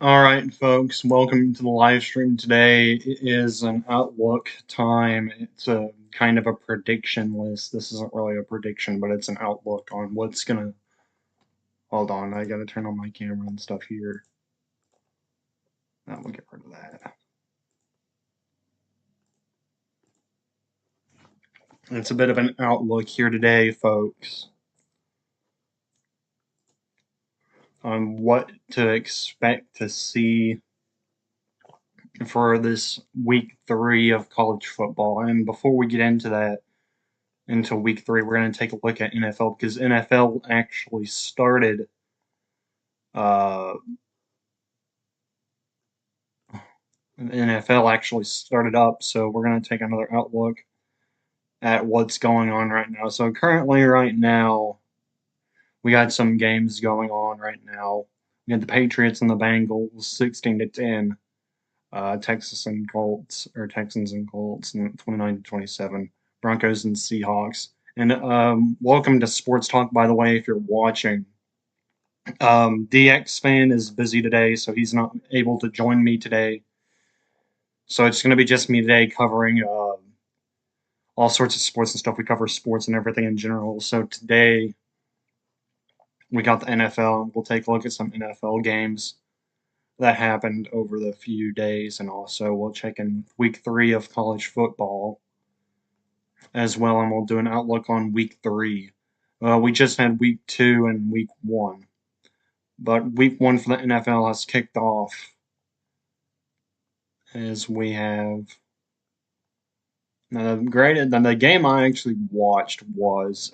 All right, folks, welcome to the live stream today. It is an outlook time. It's a kind of a prediction list. This isn't really a prediction, but it's an outlook on what's gonna. Hold on, I gotta turn on my camera and stuff here. We'll get rid of that. It's a bit of an outlook here today, folks, on what to expect to see for this week 3 of college football. And before we get into that, into week 3, we're going to take a look at NFL because NFL actually started. NFL actually started up, so we're going to take another outlook at what's going on right now. So currently, right now, we got some games going on right now. We got the Patriots and the Bengals, 16-10. Texans and Colts, and 29-27. Broncos and Seahawks. And welcome to Sports Talk, by the way, if you're watching. DX fan is busy today, so he's not able to join me today. So it's going to be just me today covering all sorts of sports and stuff. We cover sports and everything in general. So today we got the NFL. We'll take a look at some NFL games that happened over the few days, and also we'll check in week 3 of college football as well, and we'll do an outlook on week 3. We just had week 2 and week 1, but week 1 for the NFL has kicked off as we have. Now, the game I actually watched was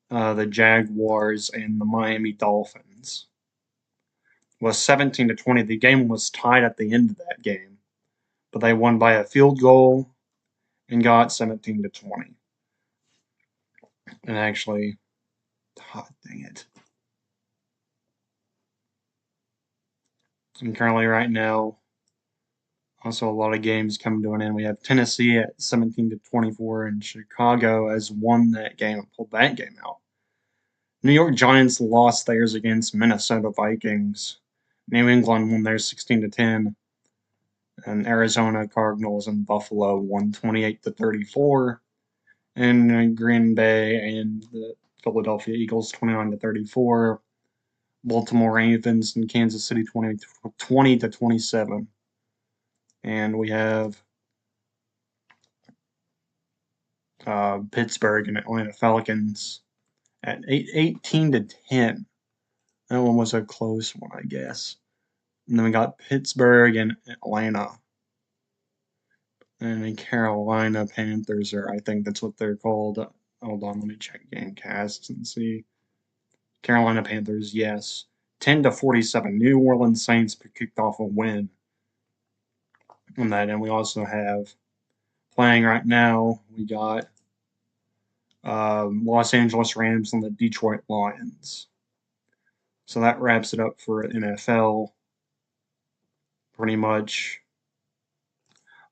the Jaguars and the Miami Dolphins. It was 17-20. The game was tied at the end of that game, but they won by a field goal and got 17-20. And actually, dang it. And currently, right now, also a lot of games coming to an end. We have Tennessee at 17-24, and Chicago has won that game and pulled that game out. New York Giants lost theirs against Minnesota Vikings. New England won theirs 16-10. And Arizona Cardinals and Buffalo won 28-34. And Green Bay and the Philadelphia Eagles 29-34. Baltimore Ravens and Kansas City 20-27. And we have Pittsburgh and Atlanta Falcons at 18-10. That one was a close one, I guess. And then we got Pittsburgh and Atlanta. And the Carolina Panthers, or I think that's what they're called. Hold on, let me check Gamecasts and see. Carolina Panthers, yes. 10-47. New Orleans Saints kicked off a win on that. And we also have, playing right now, we got Los Angeles Rams and the Detroit Lions. So that wraps it up for NFL, pretty much.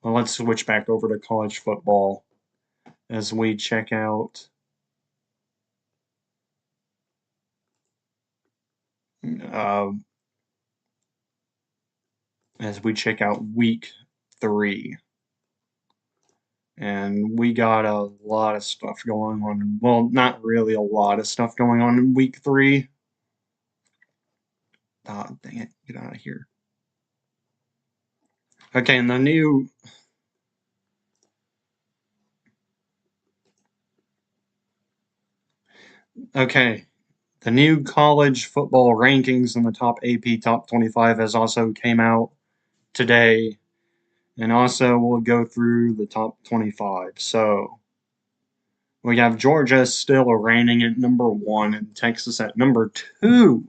Well, let's switch back over to college football as we check out week 3. And we got a lot of stuff going on. Well, not really a lot of stuff going on in week 3. Oh, dang it. Get out of here. Okay, and the new... Okay, the new college football rankings in the top AP Top 25 has also came out today. And also we'll go through the top 25. So we have Georgia still reigning at number 1 and Texas at number 2.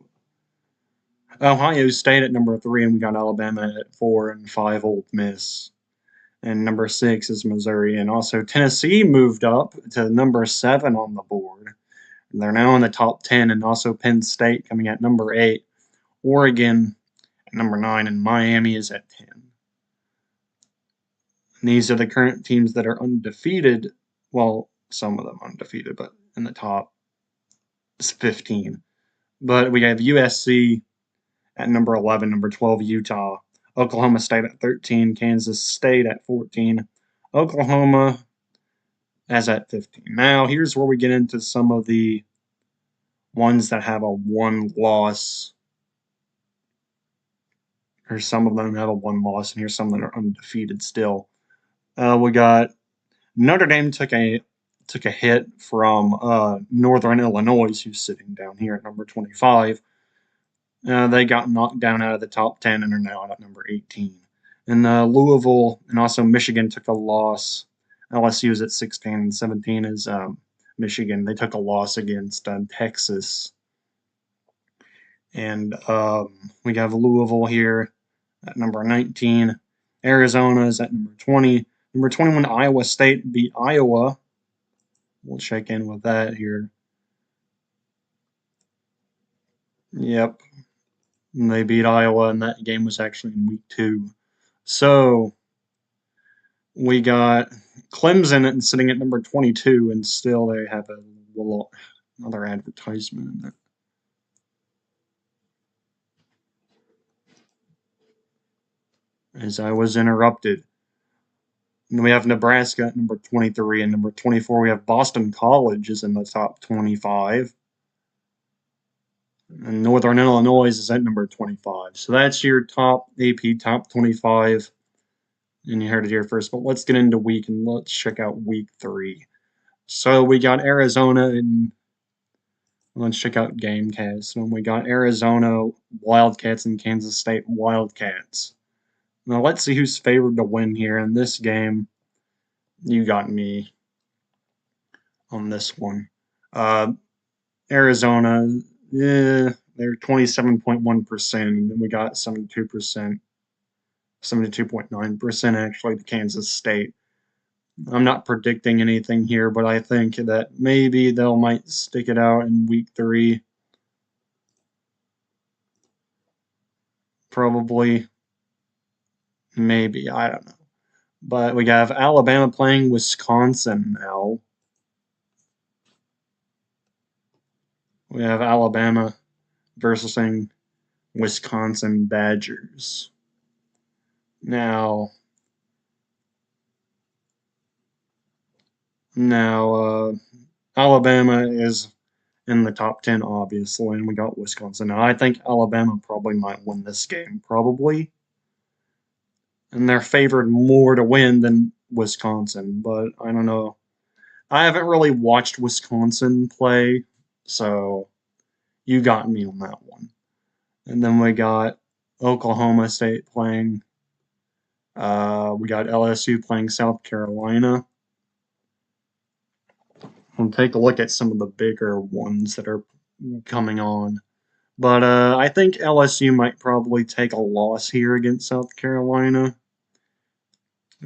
Ohio State at number 3, and we got Alabama at 4 and 5, Ole Miss. And number 6 is Missouri. And also Tennessee moved up to number 7 on the board. And they're now in the top 10, and also Penn State coming at number 8. Oregon at number 9, and Miami is at 10. And these are the current teams that are undefeated. Well, some of them undefeated, but in the top is 15. But we have USC at number 11, number 12, Utah. Oklahoma State at 13, Kansas State at 14, Oklahoma as at 15. Now, here's where we get into some of the ones that have a one loss, or some of them have a one loss, and here's some that are undefeated still. We got Notre Dame took a hit from Northern Illinois, who's sitting down here at number 25. They got knocked down out of the top 10 and are now at number 18. And Louisville and also Michigan took a loss. LSU is at 16 and 17 is Michigan. They took a loss against Texas. And we have Louisville here at number 19. Arizona is at number 20. Number 21, Iowa State beat Iowa. We'll check in with that here. Yep. And they beat Iowa, and that game was actually in week 2. So we got Clemson sitting at number 22, and still they have another advertisement in there. As I was interrupted. And we have Nebraska at number 23, and number 24 we have Boston College is in the top 25. And Northern Illinois is at number 25. So that's your top AP top 25. And you heard it here first. But let's get into let's check out week 3. So we got Arizona and let's check out Gamecast. And we got Arizona Wildcats and Kansas State Wildcats. Now let's see who's favored to win here in this game. You got me on this one. Arizona, they're 27.1%, and then we got 72%, 72.9% actually to Kansas State. I'm not predicting anything here, but I think that maybe they might stick it out in week 3. Probably. Maybe. I don't know. But we have Alabama playing Wisconsin now. We have Alabama versus Wisconsin Badgers. Now, Alabama is in the top 10, obviously, and we got Wisconsin. Now, I think Alabama probably might win this game, probably. And they're favored more to win than Wisconsin, but I don't know. I haven't really watched Wisconsin play, so you got me on that one. And then we got Oklahoma State playing. We got LSU playing South Carolina. We'll take a look at some of the bigger ones that are coming on. But I think LSU might probably take a loss here against South Carolina.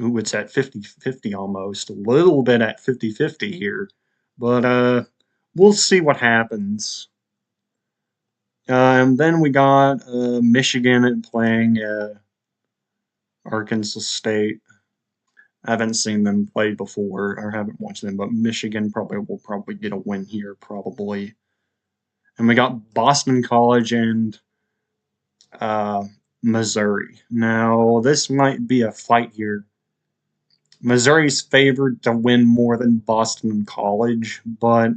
Ooh, it's at 50-50 almost. A little bit at 50-50 here. But we'll see what happens. And then we got Michigan playing Arkansas State. I haven't seen them play before, or haven't watched them, but Michigan will probably get a win here, probably. And we got Boston College and Missouri. Now, this might be a fight here. Missouri's favored to win more than Boston College, but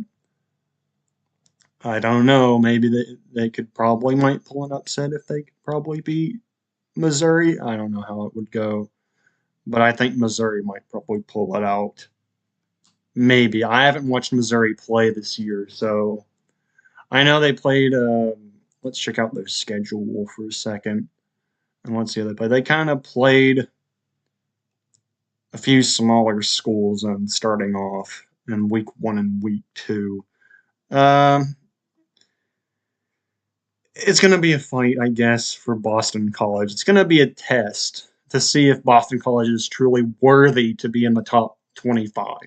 I don't know. Maybe they might pull an upset if they could probably beat Missouri. I don't know how it would go, but I think Missouri might probably pull it out. Maybe. I haven't watched Missouri play this year, so I know they played. Let's check out their schedule for a second, and let's see how they play. They kind of played a few smaller schools starting off in week 1 and week 2. It's going to be a fight, I guess, for Boston College. It's going to be a test to see if Boston College is truly worthy to be in the top 25.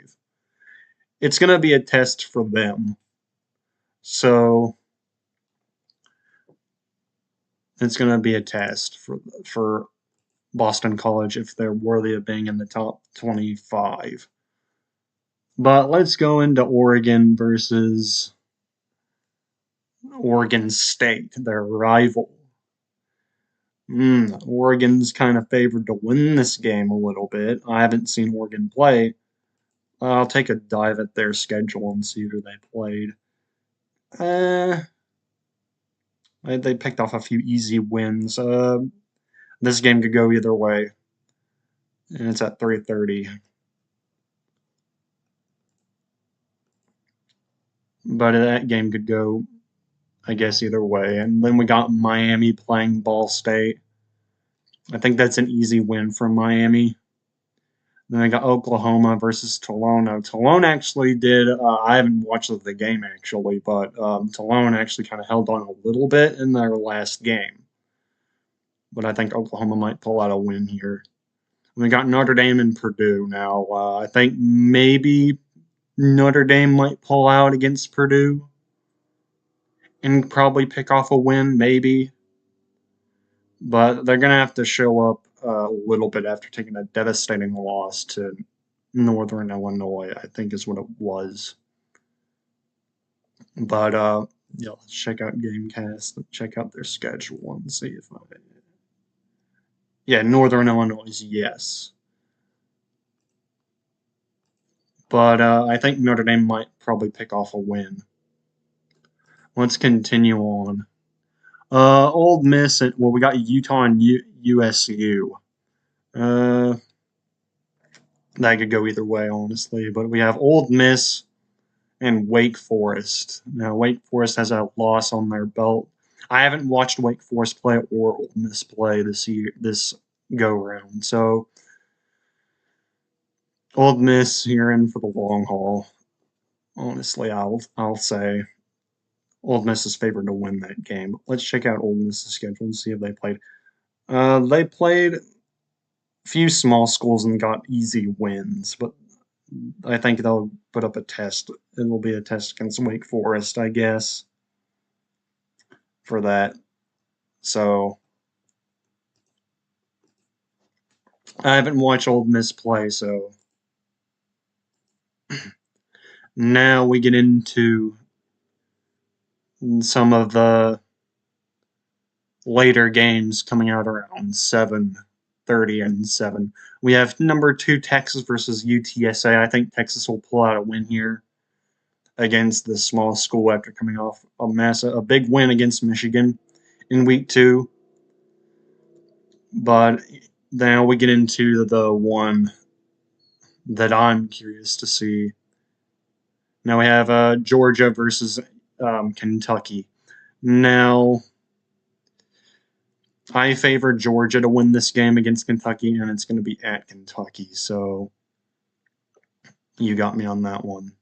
It's going to be a test for them. So it's going to be a test for Boston College if they're worthy of being in the top 25. But let's go into Oregon versus Oregon State, their rival. Oregon's kind of favored to win this game a little bit. I haven't seen Oregon play. I'll take a dive at their schedule and see who they played. They picked off a few easy wins. This game could go either way, and it's at 3:30. But that game could go, I guess, either way. And then we got Miami playing Ball State. I think that's an easy win for Miami. Then I got Oklahoma versus Tulane. Tulane actually did. I haven't watched the game actually, but Tulane actually kind of held on a little bit in their last game. But I think Oklahoma might pull out a win here. We got Notre Dame and Purdue now. I think maybe Notre Dame might pull out against Purdue and probably pick off a win, maybe. But they're going to have to show up a little bit after taking a devastating loss to Northern Illinois, I think is what it was. But yeah, let's check out Gamecast, check out their schedule and see if yeah, Northern Illinois, yes. But I think Notre Dame might probably pick off a win. Let's continue on. Old Miss, well, we got Utah and USU. That could go either way, honestly. But we have Old Miss and Wake Forest. Now, Wake Forest has a loss on their belt. I haven't watched Wake Forest play or Old Miss play this go round. So, Old Miss here in for the long haul. Honestly, I'll say Old Miss is favored to win that game. Let's check out Old Miss's schedule and see if they played. They played a few small schools and got easy wins, but I think they'll put up a test. It'll be a test against Wake Forest, I guess, for that. So I haven't watched Old Miss play, so now we get into some of the later games coming out around 7:30 and 7. We have number 2 Texas versus UTSA. I think Texas will pull out a win here against the small school after coming off a big win against Michigan in week 2. But now we get into the one that I'm curious to see. Now we have Georgia versus Kentucky. Now, I favor Georgia to win this game against Kentucky, and it's going to be at Kentucky. So you got me on that one.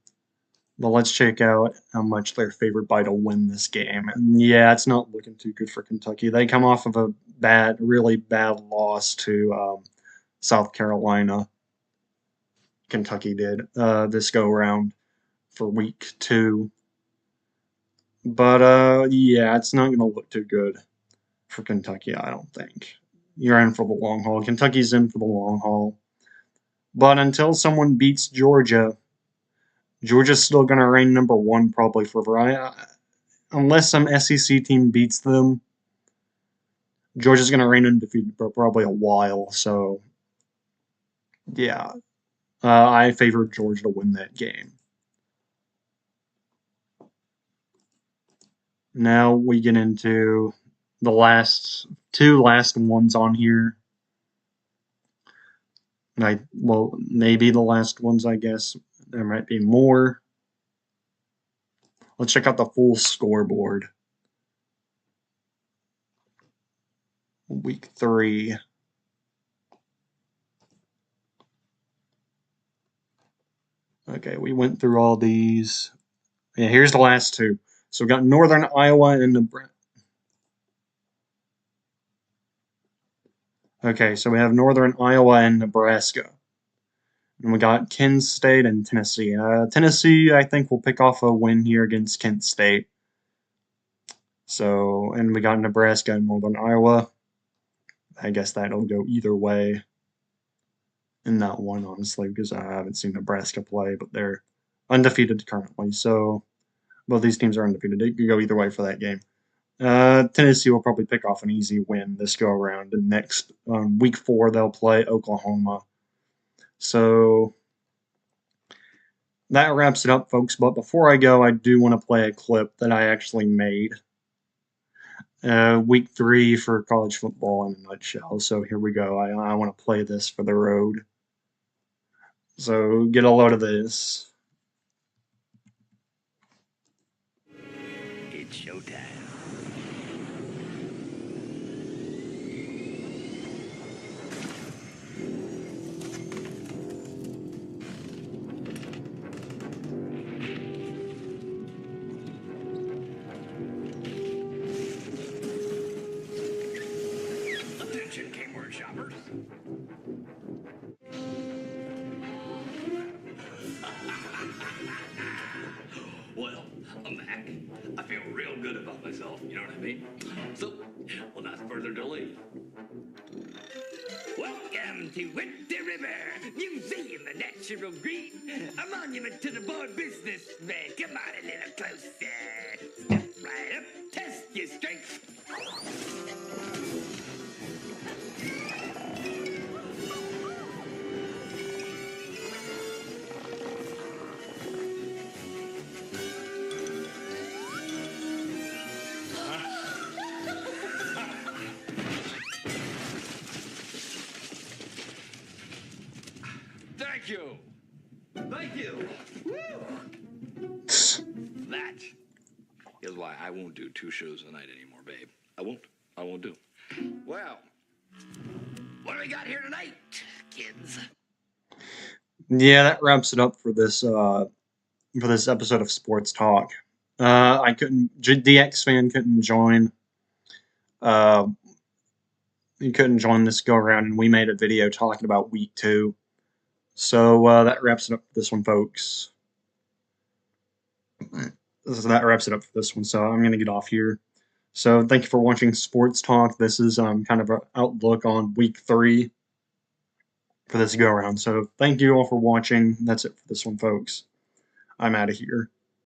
But let's check out how much they're favored by to win this game. And yeah, it's not looking too good for Kentucky. They come off of a really bad loss to South Carolina. Kentucky did this go around for week 2. But yeah, it's not going to look too good for Kentucky, I don't think. You're in for the long haul. Kentucky's in for the long haul. But until someone beats Georgia, Georgia's still going to reign number 1 probably forever. Unless some SEC team beats them, Georgia's going to reign undefeated for probably a while. So, yeah, I favor Georgia to win that game. Now we get into the last 2 ones on here. Well, maybe the last ones, I guess. There might be more. Let's check out the full scoreboard. Week 3. Okay, we went through all these. Yeah, here's the last 2. So we got Northern Iowa and Nebraska. Okay, so we have Northern Iowa and Nebraska. And we got Kent State and Tennessee. Tennessee, I think, will pick off a win here against Kent State. So, and we got Nebraska and Northern Iowa. I guess that'll go either way in that one, honestly, because I haven't seen Nebraska play, but they're undefeated currently. So, both these teams are undefeated. It could go either way for that game. Tennessee will probably pick off an easy win this go around. And next, week 4, they'll play Oklahoma. So that wraps it up, folks. But before I go, I do want to play a clip that I actually made. Week 3 for college football in a nutshell. So here we go. I want to play this for the road. So get a load of this. It's showtime. Attention, Kmart shoppers. Well, I'm back. I feel real good about myself, you know what I mean? So, without further delay, welcome to Winter River, Museum of Natural Green, a monument to the board business man. Come on a little closer. Step right up, test your strength. Thank you. Thank you. Woo! That is why I won't do 2 shows a night anymore, babe. I won't do. Well, what do we got here tonight, kids? Yeah, that wraps it up for this episode of Sports Talk. I couldn't. DX fan couldn't join. He couldn't join this go around, and we made a video talking about week 2. So that wraps it up for this one, folks. That wraps it up for this one. So I'm gonna get off here. So thank you for watching Sports Talk. This is kind of an outlook on week 3 for this go around. So thank you all for watching. That's it for this one, folks. I'm out of here.